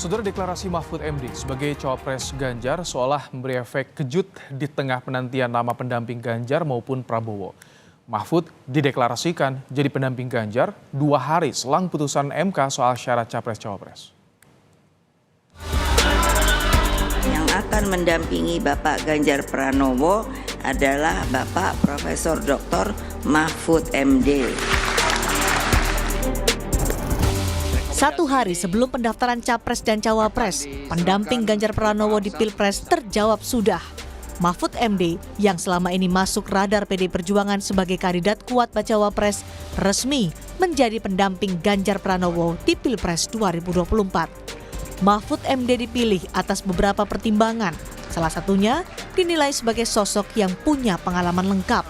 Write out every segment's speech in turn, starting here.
Saudara, deklarasi Mahfud MD sebagai cawapres Ganjar seolah memberi efek kejut di tengah penantian nama pendamping Ganjar maupun Prabowo. Mahfud dideklarasikan jadi pendamping Ganjar 2 hari selang putusan MK soal syarat capres-cawapres. Yang akan mendampingi Bapak Ganjar Pranowo adalah Bapak Profesor Dr. Mahfud MD. 1 hari sebelum pendaftaran Capres dan Cawapres, pendamping Ganjar Pranowo di Pilpres terjawab sudah. Mahfud MD yang selama ini masuk radar PD Perjuangan sebagai kandidat kuat bacawa pres resmi menjadi pendamping Ganjar Pranowo di Pilpres 2024. Mahfud MD dipilih atas beberapa pertimbangan, salah satunya dinilai sebagai sosok yang punya pengalaman lengkap.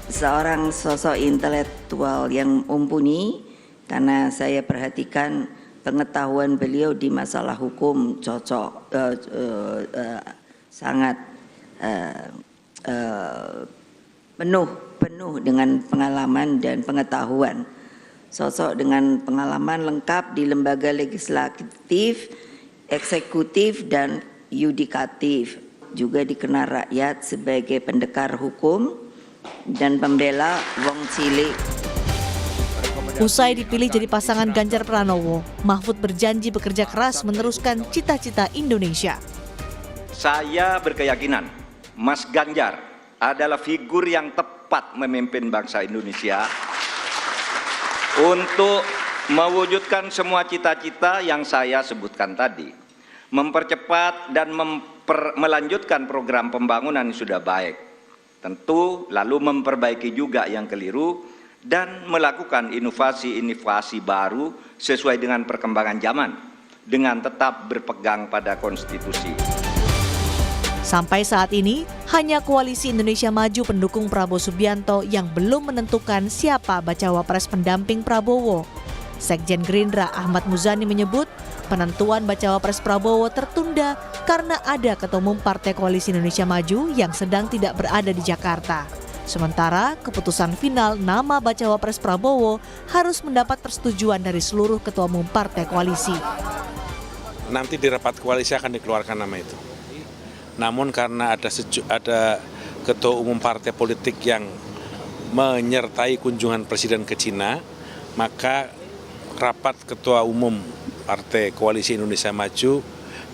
Seorang sosok intelektual yang mumpuni, karena saya perhatikan pengetahuan beliau di masalah hukum sangat penuh dengan pengalaman dan pengetahuan. Sosok dengan pengalaman lengkap di lembaga legislatif, eksekutif, dan yudikatif. Juga dikenal rakyat sebagai pendekar hukum dan pembela wong cilik. Usai dipilih jadi pasangan Ganjar Pranowo, Mahfud berjanji bekerja keras meneruskan cita-cita Indonesia. Saya berkeyakinan Mas Ganjar adalah figur yang tepat memimpin bangsa Indonesia untuk mewujudkan semua cita-cita yang saya sebutkan tadi. Mempercepat dan melanjutkan program pembangunan yang sudah baik. Tentu lalu memperbaiki juga yang keliru dan melakukan inovasi-inovasi baru sesuai dengan perkembangan zaman dengan tetap berpegang pada konstitusi. Sampai saat ini, hanya Koalisi Indonesia Maju pendukung Prabowo Subianto yang belum menentukan siapa bacawa pres pendamping Prabowo. Sekjen Gerindra Ahmad Muzani menyebut penentuan bacawa pres Prabowo tertunda karena ada Ketua Umum Partai Koalisi Indonesia Maju yang sedang tidak berada di Jakarta. Sementara keputusan final nama bacawa pres Prabowo harus mendapat persetujuan dari seluruh ketua umum partai koalisi. Nanti di rapat koalisi akan dikeluarkan nama itu. Namun karena ada ketua umum partai politik yang menyertai kunjungan presiden ke Cina, maka rapat ketua umum Partai Koalisi Indonesia Maju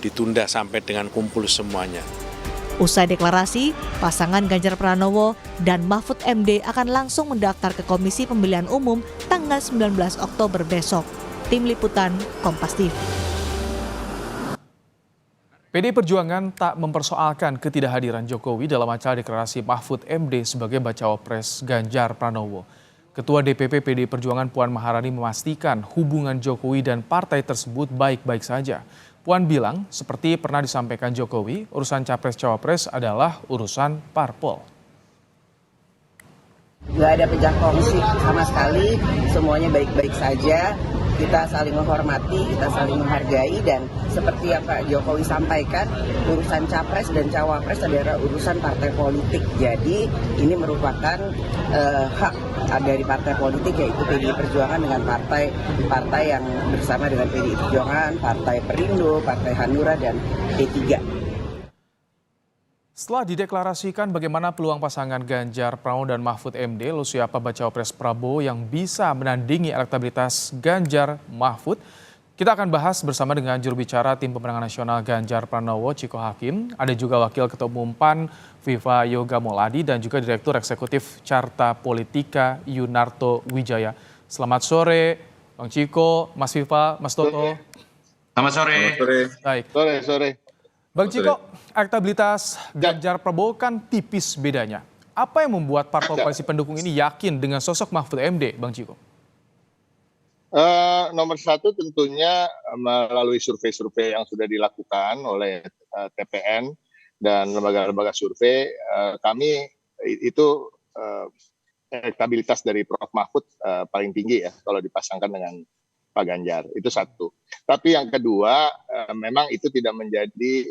ditunda sampai dengan kumpul semuanya. Usai deklarasi, pasangan Ganjar Pranowo dan Mahfud MD akan langsung mendaftar ke Komisi Pemilihan Umum tanggal 19 Oktober besok. Tim Liputan, Kompas TV. PD Perjuangan tak mempersoalkan ketidakhadiran Jokowi dalam acara deklarasi Mahfud MD sebagai bacawa pres Ganjar Pranowo. Ketua DPP PD Perjuangan Puan Maharani memastikan hubungan Jokowi dan partai tersebut baik-baik saja. Puan bilang, seperti pernah disampaikan Jokowi, urusan capres-cawapres adalah urusan parpol. Nggak ada pejah kongsi sama sekali, semuanya baik-baik saja. Kita saling menghormati, kita saling menghargai, dan seperti yang Pak Jokowi sampaikan, urusan capres dan cawapres adalah urusan partai politik. Jadi ini merupakan hak dari partai politik, yaitu PDI Perjuangan dengan partai yang bersama dengan PDI Perjuangan, Partai Perindo, Partai Hanura, dan P3. Setelah dideklarasikan bagaimana peluang pasangan Ganjar Pranowo dan Mahfud MD, lalu siapa bacawa pres Prabowo yang bisa menandingi elektabilitas Ganjar Mahfud? Kita akan bahas bersama dengan juru bicara Tim Pemenangan Nasional Ganjar Pranowo, Ciko Hakim. Ada juga Wakil Ketua Umum PAN, Viva Yoga Moladi, dan juga Direktur Eksekutif Carta Politika, Yunarto Wijaya. Selamat sore, Bang Ciko, Mas Viva, Mas Toto. Selamat sore. Baik. Sore. Bang Ciko, elektabilitas Ganjar Prabowo kan tipis bedanya. Apa yang membuat parpol koalisi pendukung ini yakin dengan sosok Mahfud MD, Bang Ciko? Nomor satu tentunya melalui survei-survei yang sudah dilakukan oleh TPN dan lembaga-lembaga survei, kami itu elektabilitas dari Prof. Mahfud paling tinggi ya kalau dipasangkan dengan Pak Ganjar, itu satu. Tapi yang kedua, memang itu tidak menjadi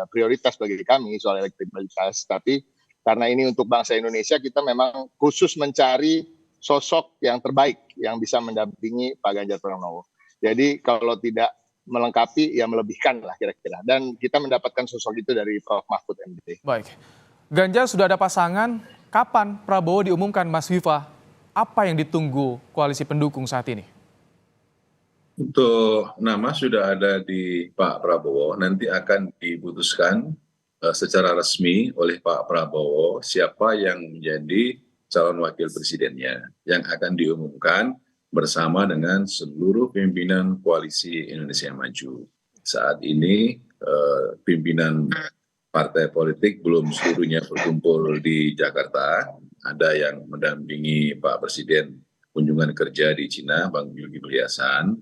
prioritas bagi kami soal elektabilitas, tapi karena ini untuk bangsa Indonesia, kita memang khusus mencari sosok yang terbaik yang bisa mendampingi Pak Ganjar Pranowo. Jadi kalau tidak melengkapi, ya melebihkan lah kira-kira. Dan kita mendapatkan sosok itu dari Prof. Mahfud MD. Baik. Ganjar sudah ada pasangan, kapan Prabowo diumumkan, Mas Viva? Apa yang ditunggu koalisi pendukung saat ini? Untuk nama sudah ada di Pak Prabowo, nanti akan diputuskan secara resmi oleh Pak Prabowo siapa yang menjadi calon wakil presidennya yang akan diumumkan bersama dengan seluruh pimpinan koalisi Indonesia Maju. Saat ini pimpinan partai politik belum seluruhnya berkumpul di Jakarta. Ada yang mendampingi Pak Presiden kunjungan kerja di Cina, Bang Zulkifli Hasan.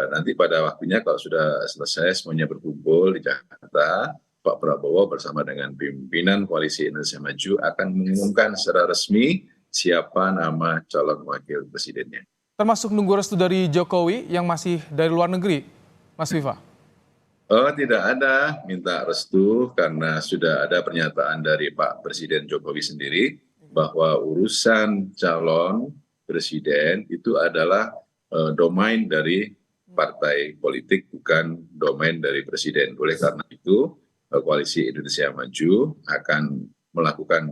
Nanti pada waktunya kalau sudah selesai semuanya berkumpul di Jakarta, Pak Prabowo bersama dengan pimpinan koalisi Indonesia Maju akan mengumumkan secara resmi siapa nama calon wakil presidennya. Termasuk nunggu restu dari Jokowi yang masih dari luar negeri, Mas Viva? Oh, tidak ada minta restu karena sudah ada pernyataan dari Pak Presiden Jokowi sendiri bahwa urusan calon presiden itu adalah domain dari partai politik, bukan domain dari presiden. Oleh karena itu, Koalisi Indonesia Maju akan melakukan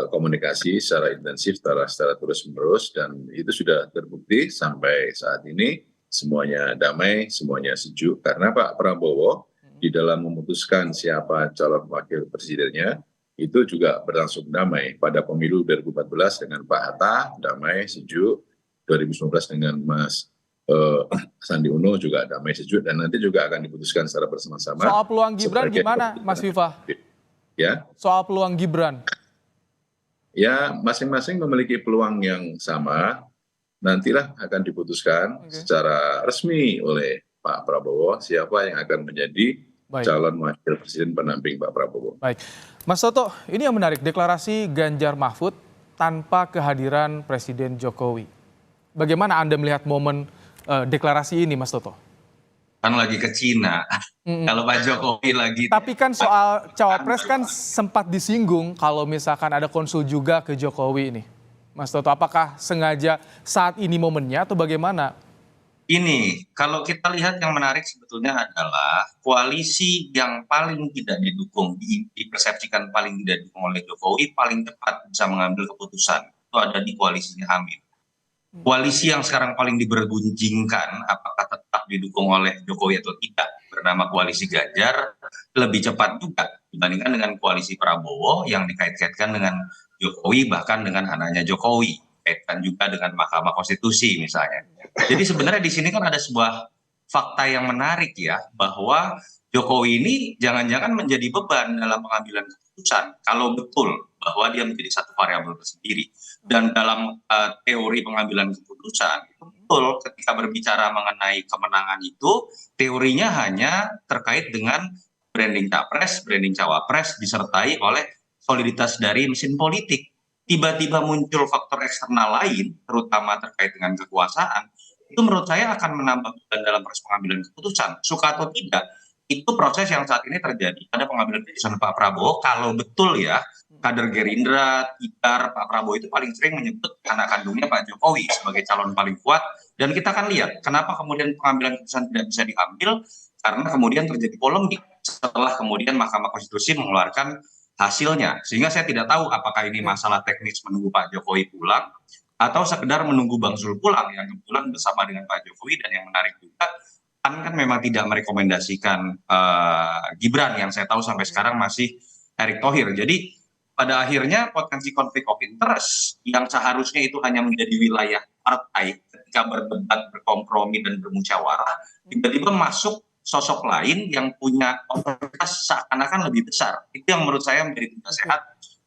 komunikasi secara intensif, secara terus-menerus, dan itu sudah terbukti sampai saat ini semuanya damai, semuanya sejuk, karena Pak Prabowo di dalam memutuskan siapa calon wakil presidennya, itu juga berlangsung damai. Pada pemilu 2014 dengan Pak Hatta, damai, sejuk, 2019 dengan Mas Sandi Uno juga damai sejuk, dan nanti juga akan diputuskan secara bersama-sama. Soal peluang Gibran gimana, Mas Viva? Ya. Soal peluang Gibran? Ya, masing-masing memiliki peluang yang sama. Nantilah akan diputuskan secara resmi oleh Pak Prabowo siapa yang akan menjadi calon wakil presiden pendamping Pak Prabowo. Baik, Mas Toto, ini yang menarik, deklarasi Ganjar Mahfud tanpa kehadiran Presiden Jokowi. Bagaimana Anda melihat momen deklarasi ini, Mas Toto? Kan lagi ke Cina, kalau Pak Jokowi lagi. Tapi kan soal cawapres kan sempat disinggung kalau misalkan ada konsul juga ke Jokowi ini. Mas Toto, apakah sengaja saat ini momennya atau bagaimana? Ini, kalau kita lihat yang menarik sebetulnya adalah koalisi yang paling tidak didukung, dipersepsikan paling tidak didukung oleh Jokowi, paling cepat bisa mengambil keputusan. Itu ada di koalisinya Amin. Koalisi yang sekarang paling dibergunjingkan apakah tetap didukung oleh Jokowi atau tidak, bernama koalisi Ganjar, lebih cepat juga dibandingkan dengan koalisi Prabowo yang dikait-kaitkan dengan Jokowi, bahkan dengan anaknya Jokowi, kaitkan juga dengan Mahkamah Konstitusi misalnya. Jadi sebenarnya di sini kan ada sebuah fakta yang menarik ya, bahwa Jokowi ini jangan-jangan menjadi beban dalam pengambilan keputusan kalau betul bahwa dia menjadi satu variabel tersendiri. Dan dalam teori pengambilan keputusan, betul ketika berbicara mengenai kemenangan itu, teorinya hanya terkait dengan branding capres, branding cawapres, disertai oleh soliditas dari mesin politik. Tiba-tiba muncul faktor eksternal lain, terutama terkait dengan kekuasaan, itu menurut saya akan menambah beban dalam proses pengambilan keputusan. Suka atau tidak, itu proses yang saat ini terjadi pada pengambilan keputusan Pak Prabowo. Kalau betul ya, kader Gerindra, Tidar, Pak Prabowo itu paling sering menyebut anak kandungnya Pak Jokowi sebagai calon paling kuat. Dan kita akan lihat kenapa kemudian pengambilan keputusan tidak bisa diambil, karena kemudian terjadi polemik setelah kemudian Mahkamah Konstitusi mengeluarkan hasilnya. Sehingga saya tidak tahu apakah ini masalah teknis menunggu Pak Jokowi pulang, atau sekedar menunggu Bang Zul pulang yang kebetulan bersama dengan Pak Jokowi. Dan yang menarik juga, kan memang tidak merekomendasikan Gibran, yang saya tahu sampai sekarang masih Erick Thohir. Jadi pada akhirnya potensi konflik of interest yang seharusnya itu hanya menjadi wilayah partai ketika berdebat, berkompromi, dan bermusyawarah, tiba-tiba masuk sosok lain yang punya otoritas seakan-akan lebih besar. Itu yang menurut saya menjadi tidak sehat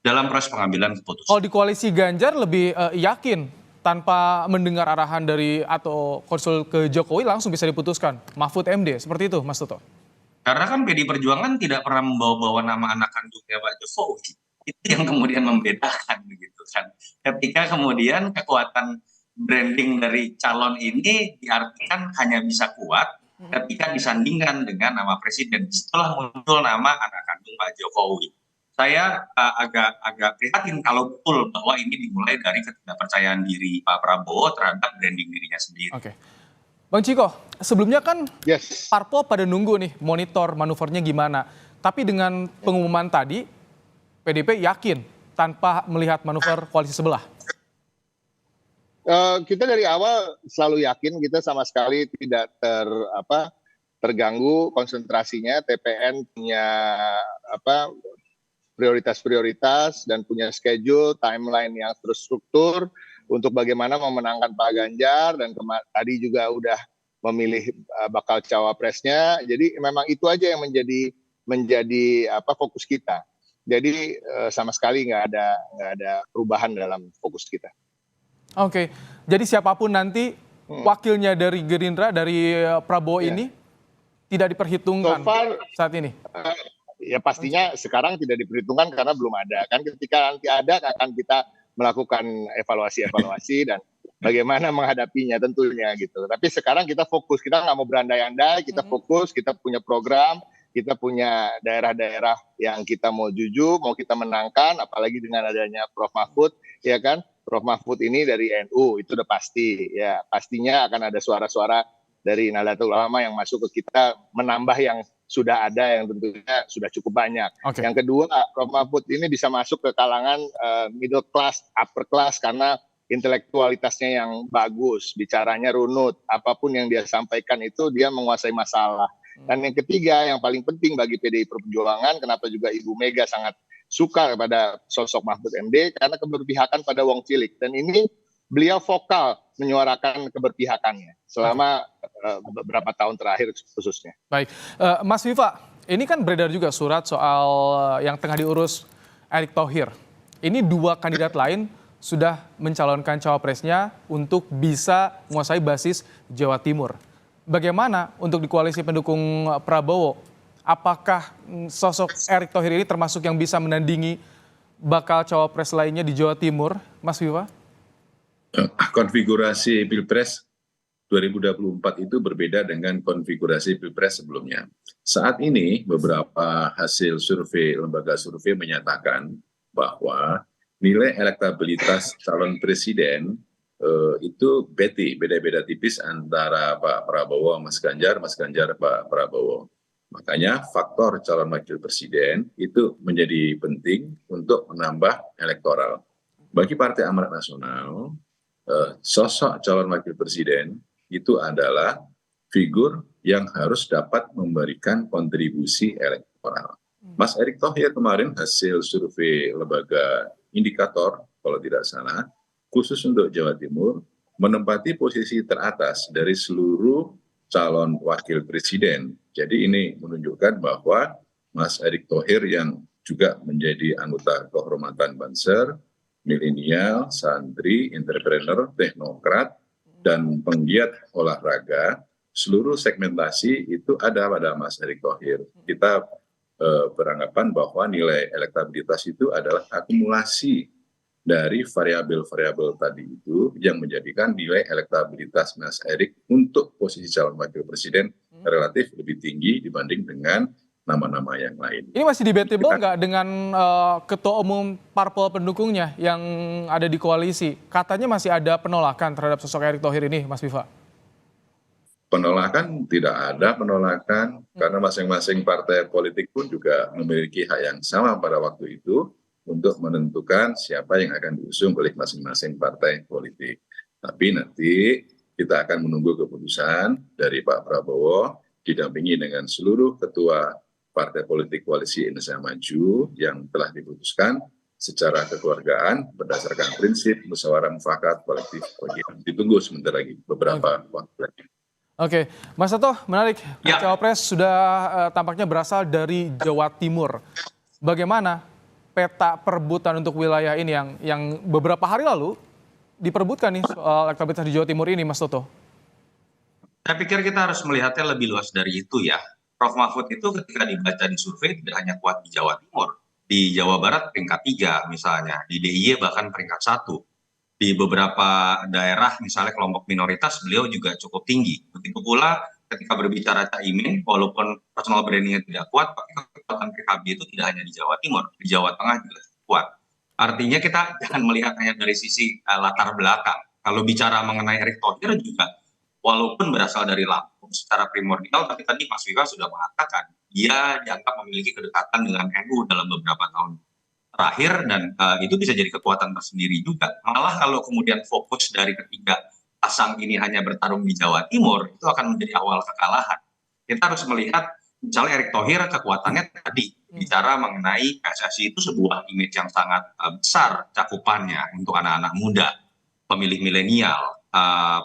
dalam proses pengambilan keputusan. Kalau di koalisi Ganjar lebih yakin tanpa mendengar arahan dari atau konsul ke Jokowi langsung bisa diputuskan Mahfud MD, seperti itu Mas Toto? Karena kan PD Perjuangan tidak pernah membawa-bawa nama anak kandungnya Pak Jokowi. Itu yang kemudian membedakan begitu kan. Ketika kemudian kekuatan branding dari calon ini diartikan hanya bisa kuat ketika disandingkan dengan nama presiden. Setelah muncul nama anak kandung Pak Jokowi. Saya agak prihatin kalau betul bahwa ini dimulai dari ketidakpercayaan diri Pak Prabowo terhadap branding dirinya sendiri. Oke. Bang Ciko, sebelumnya kan Yes. parpol pada nunggu nih monitor manuvernya gimana. Tapi dengan pengumuman tadi, PDIP yakin tanpa melihat manuver koalisi sebelah. Kita dari awal selalu yakin kita sama sekali tidak terganggu konsentrasinya. TPN punya prioritas-prioritas dan punya schedule, timeline yang terstruktur untuk bagaimana memenangkan Pak Ganjar, dan tadi juga udah memilih bakal cawapresnya. Jadi memang itu aja yang menjadi fokus kita. Jadi sama sekali nggak ada perubahan dalam fokus kita. Oke, jadi siapapun nanti wakilnya dari Gerindra, dari Prabowo ini tidak diperhitungkan So far, saat ini. Ya pastinya sekarang tidak diperhitungkan karena belum ada. Kan ketika nanti ada akan kita melakukan evaluasi dan bagaimana menghadapinya tentunya gitu. Tapi sekarang kita fokus, kita nggak mau berandai-andai, kita fokus, kita punya program, kita punya daerah-daerah yang kita mau mau kita menangkan, apalagi dengan adanya Prof Mahfud, ya kan? Prof Mahfud ini dari NU, itu udah pasti. Ya pastinya akan ada suara-suara dari Nahdlatul Ulama yang masuk ke kita, menambah yang sudah ada yang tentunya sudah cukup banyak. Oke. Yang kedua, Prof Mahfud ini bisa masuk ke kalangan middle class, upper class karena intelektualitasnya yang bagus, bicaranya runut, apapun yang dia sampaikan itu dia menguasai masalah. Dan yang ketiga, yang paling penting bagi PDI Perjuangan, kenapa juga Ibu Mega sangat suka kepada sosok Mahfud MD, karena keberpihakan pada wong cilik. Dan ini beliau vokal menyuarakan keberpihakannya selama beberapa tahun terakhir khususnya. Baik, Mas Viva, ini kan beredar juga surat soal yang tengah diurus Erick Thohir. Ini dua kandidat lain sudah mencalonkan cawapresnya untuk bisa menguasai basis Jawa Timur. Bagaimana untuk di koalisi pendukung Prabowo? Apakah sosok Erick Thohir ini termasuk yang bisa menandingi bakal cawapres lainnya di Jawa Timur, Mas Viva? Konfigurasi Pilpres 2024 itu berbeda dengan konfigurasi Pilpres sebelumnya. Saat ini beberapa hasil survei, lembaga survei menyatakan bahwa nilai elektabilitas calon presiden itu beda-beda tipis antara Pak Prabowo, Mas Ganjar, Pak Prabowo. Makanya faktor calon wakil presiden itu menjadi penting untuk menambah elektoral. Bagi Partai Amanat Nasional, sosok calon wakil presiden itu adalah figur yang harus dapat memberikan kontribusi elektoral. Mas Erick Thohir kemarin hasil survei lembaga indikator, kalau tidak salah, khusus untuk Jawa Timur, menempati posisi teratas dari seluruh calon wakil presiden. Jadi ini menunjukkan bahwa Mas Erick Thohir yang juga menjadi anggota kehormatan Banser, milenial, santri, entrepreneur, teknokrat, dan penggiat olahraga, seluruh segmentasi itu ada pada Mas Erick Thohir. Kita beranggapan bahwa nilai elektabilitas itu adalah akumulasi dari variabel-variabel tadi itu yang menjadikan nilai elektabilitas Mas Erick untuk posisi calon wakil presiden relatif lebih tinggi dibanding dengan nama-nama yang lain. Ini masih debatable nggak dengan ketua umum parpol pendukungnya yang ada di koalisi? Katanya masih ada penolakan terhadap sosok Erick Thohir ini, Mas Viva. Penolakan tidak ada penolakan karena masing-masing partai politik pun juga memiliki hak yang sama pada waktu itu untuk menentukan siapa yang akan diusung oleh masing-masing partai politik. Tapi nanti kita akan menunggu keputusan dari Pak Prabowo didampingi dengan seluruh ketua partai politik koalisi Indonesia Maju yang telah diputuskan secara kekeluargaan berdasarkan prinsip musyawarah mufakat kolektif bagian. Ditunggu sebentar lagi, beberapa waktu lagi. Oke, Mas Sato, menarik. Cawapres sudah tampaknya berasal dari Jawa Timur. Bagaimana peta perebutan untuk wilayah ini yang beberapa hari lalu diperebutkan nih soal elektabilitas di Jawa Timur ini, Mas Toto? Saya pikir kita harus melihatnya lebih luas dari itu ya. Prof Mahfud itu ketika dibaca di survei tidak hanya kuat di Jawa Timur, di Jawa Barat peringkat 3 misalnya, di DIY bahkan peringkat 1. Di beberapa daerah misalnya kelompok minoritas beliau juga cukup tinggi. Begitu pula ketika berbicara Caimin, walaupun personal brandingnya tidak kuat, kekuatan PKB itu tidak hanya di Jawa Timur, di Jawa Tengah juga kuat. Artinya kita jangan melihat hanya dari sisi latar belakang. Kalau bicara mengenai Erick Thohir juga walaupun berasal dari Lampung secara primordial, tapi tadi Mas Viva sudah mengatakan dia dianggap memiliki kedekatan dengan NU dalam beberapa tahun terakhir, dan itu bisa jadi kekuatan tersendiri juga. Malah kalau kemudian fokus dari ketiga pasang ini hanya bertarung di Jawa Timur, itu akan menjadi awal kekalahan. Kita harus melihat misalnya Erick Thohir kekuatannya tadi bicara mengenai PSSI itu sebuah image yang sangat besar cakupannya untuk anak-anak muda, pemilih milenial.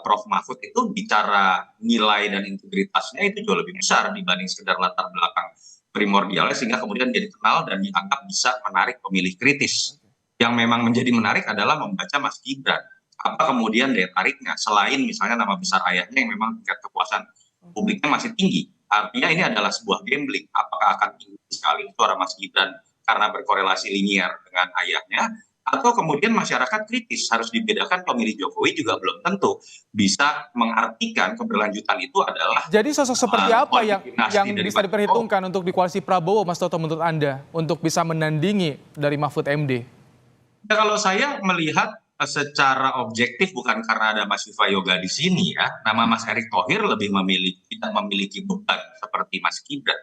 Prof Mahfud itu bicara nilai dan integritasnya itu jauh lebih besar dibanding sekedar latar belakang primordialnya, sehingga kemudian dia dikenal dan dianggap bisa menarik pemilih kritis. Yang memang menjadi menarik adalah membaca Mas Gibran. Apa kemudian daya tariknya selain misalnya nama besar ayahnya yang memang tingkat kepuasan publiknya masih tinggi. Artinya ini adalah sebuah gambling. Apakah akan tinggi sekali suara Mas Gibran karena berkorelasi linier dengan ayahnya, atau kemudian masyarakat kritis. Harus dibedakan, pemilih Jokowi juga belum tentu bisa mengartikan keberlanjutan itu adalah. Jadi sosok seperti apa yang dari bisa Pak diperhitungkan untuk di koalisi Prabowo, Mas Toto, menurut Anda, untuk bisa menandingi dari Mahfud MD? Ya, kalau saya melihat secara objektif, bukan karena ada Mas Viva Yoga di sini ya, nama Mas Erick Thohir tidak memiliki beban seperti Mas Gibran.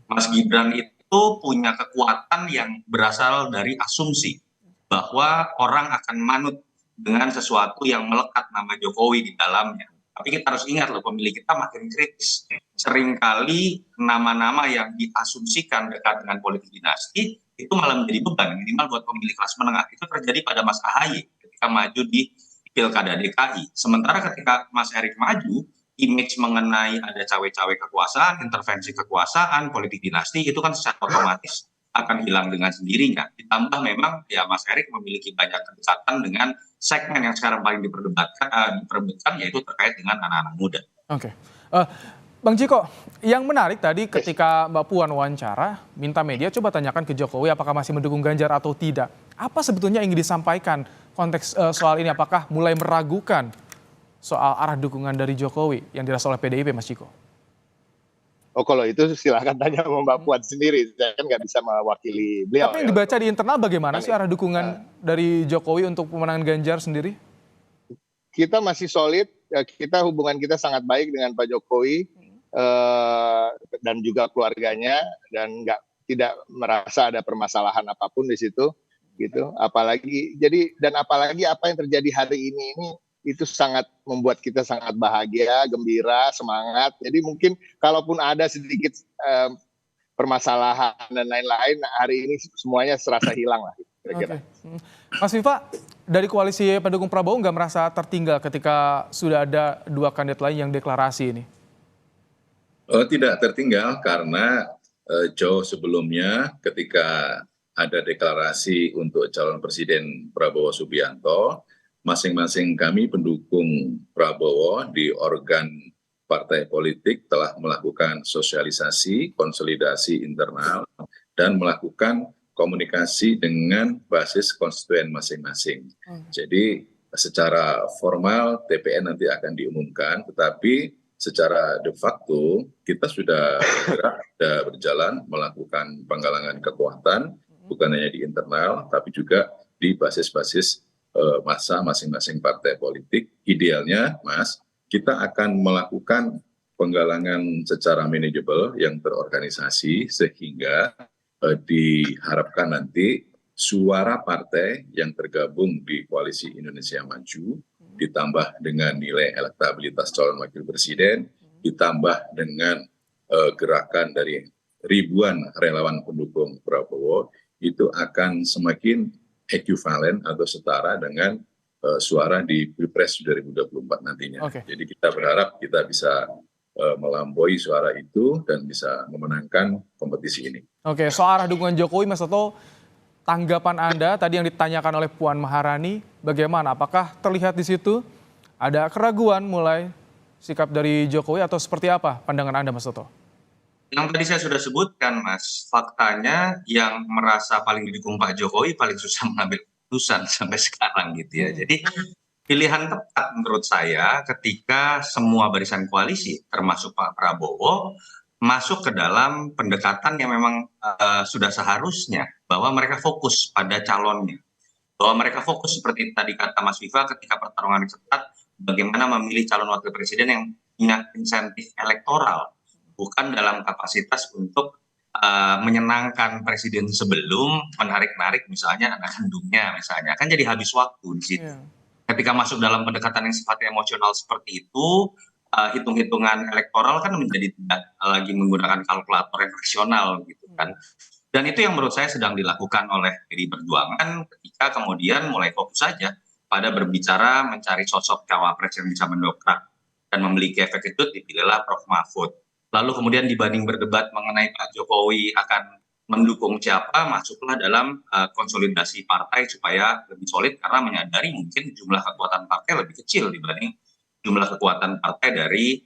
Mas Gibran itu punya kekuatan yang berasal dari asumsi bahwa orang akan manut dengan sesuatu yang melekat nama Jokowi di dalamnya. Tapi kita harus ingat loh, pemilih kita makin kritis. Seringkali nama-nama yang diasumsikan dekat dengan politik dinasti itu malah menjadi beban, minimal buat pemilih kelas menengah. Itu terjadi pada Mas AHY ketika maju di Pilkada DKI. Sementara ketika Mas Erick maju, image mengenai ada cawe-cawe kekuasaan, intervensi kekuasaan, politik dinasti, itu kan secara otomatis akan hilang dengan sendirinya. Ditambah memang ya Mas Erick memiliki banyak kedekatan dengan segmen yang sekarang paling diperebutkan, yaitu terkait dengan anak-anak muda. Oke. Bang Ciko, yang menarik tadi ketika Mbak Puan wawancara, minta media coba tanyakan ke Jokowi apakah masih mendukung Ganjar atau tidak. Apa sebetulnya yang ingin disampaikan konteks soal ini? Apakah mulai meragukan soal arah dukungan dari Jokowi yang dirasa oleh PDIP, Mas Ciko? Oh, kalau itu silakan tanya sama Mbak Puan sendiri, saya kan nggak bisa mewakili beliau. Tapi yang dibaca di internal bagaimana sih arah dukungan dari Jokowi untuk pemenangan Ganjar sendiri? Kita masih solid, hubungan kita sangat baik dengan Pak Jokowi dan juga keluarganya, dan tidak merasa ada permasalahan apapun di situ, gitu. Apalagi apa yang terjadi hari ini itu sangat membuat kita sangat bahagia, gembira, semangat. Jadi mungkin kalaupun ada sedikit permasalahan dan lain-lain, hari ini semuanya serasa hilang lah. Kira-kira. Okay. Mas Viva, dari koalisi pendukung Prabowo nggak merasa tertinggal ketika sudah ada dua kandidat lain yang deklarasi ini? Oh, tidak tertinggal karena jauh sebelumnya ketika ada deklarasi untuk calon presiden Prabowo Subianto, masing-masing kami pendukung Prabowo di organ partai politik telah melakukan sosialisasi, konsolidasi internal, dan melakukan komunikasi dengan basis konstituen masing-masing. Jadi secara formal TPN nanti akan diumumkan, tetapi secara de facto kita sudah berjalan melakukan penggalangan kekuatan, bukan hanya di internal, tapi juga di basis-basis masa masing-masing partai politik. Idealnya, Mas, kita akan melakukan penggalangan secara manajeble yang terorganisasi sehingga diharapkan nanti suara partai yang tergabung di Koalisi Indonesia Maju ditambah dengan nilai elektabilitas calon wakil presiden, ditambah dengan gerakan dari ribuan relawan pendukung Prabowo, itu akan semakin ekuivalen atau setara dengan suara di Pilpres 2024 nantinya. Okay. Jadi kita berharap kita bisa melampaui suara itu dan bisa memenangkan kompetisi ini. Oke, soal arah dukungan Jokowi, Mas Toto, tanggapan Anda tadi yang ditanyakan oleh Puan Maharani, bagaimana? Apakah terlihat di situ ada keraguan mulai sikap dari Jokowi atau seperti apa pandangan Anda, Mas Toto? Yang tadi saya sudah sebutkan, Mas, faktanya yang merasa paling didukung Pak Jokowi paling susah mengambil keputusan sampai sekarang gitu ya. Jadi pilihan tepat menurut saya ketika semua barisan koalisi termasuk Pak Prabowo masuk ke dalam pendekatan yang memang sudah seharusnya bahwa mereka fokus pada calonnya. Bahwa mereka fokus seperti tadi kata Mas Viva ketika pertarungan ketat bagaimana memilih calon wakil presiden yang punya insentif elektoral, bukan dalam kapasitas untuk menyenangkan presiden sebelum menarik-narik misalnya anak kandungnya misalnya, kan jadi habis waktu di situ. Ketika masuk dalam pendekatan yang sifatnya emosional seperti itu, hitung-hitungan elektoral kan menjadi tidak lagi menggunakan kalkulator yang rasional gitu kan. Dan itu yang menurut saya sedang dilakukan oleh PDI Perjuangan ketika kemudian mulai fokus saja pada berbicara mencari sosok cawapres yang bisa mendongkrak dan memiliki efek itu, dipilihlah Prof. Mahfud. Lalu kemudian dibanding berdebat mengenai Pak Jokowi akan mendukung siapa, masuklah dalam konsolidasi partai supaya lebih solid karena menyadari mungkin jumlah kekuatan partai lebih kecil dibanding jumlah kekuatan partai dari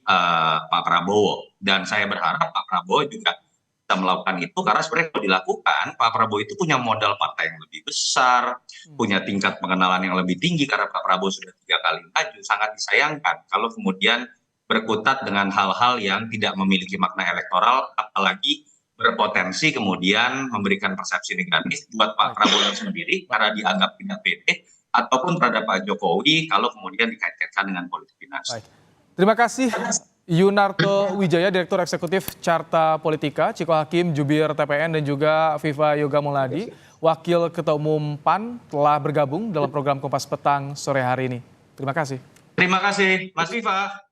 Pak Prabowo. Dan saya berharap Pak Prabowo juga bisa melakukan itu karena sebenarnya kalau dilakukan, Pak Prabowo itu punya modal partai yang lebih besar, punya tingkat pengenalan yang lebih tinggi karena Pak Prabowo sudah 3 kali maju. Sangat disayangkan kalau kemudian berkutat dengan hal-hal yang tidak memiliki makna elektoral, apalagi berpotensi kemudian memberikan persepsi negatif buat Pak Prabowo sendiri karena dianggap tidak pede, ataupun terhadap Pak Jokowi kalau kemudian dikait-kaitkan dengan politik dinasti. Terima kasih Yunarto Wijaya, Direktur Eksekutif Carta Politika, Ciko Hakim, Jubir TPN, dan juga Viva Yoga Muladi, Wakil Ketua Umum PAN, telah bergabung dalam program Kompas Petang sore hari ini. Terima kasih. Terima kasih, Mas Viva.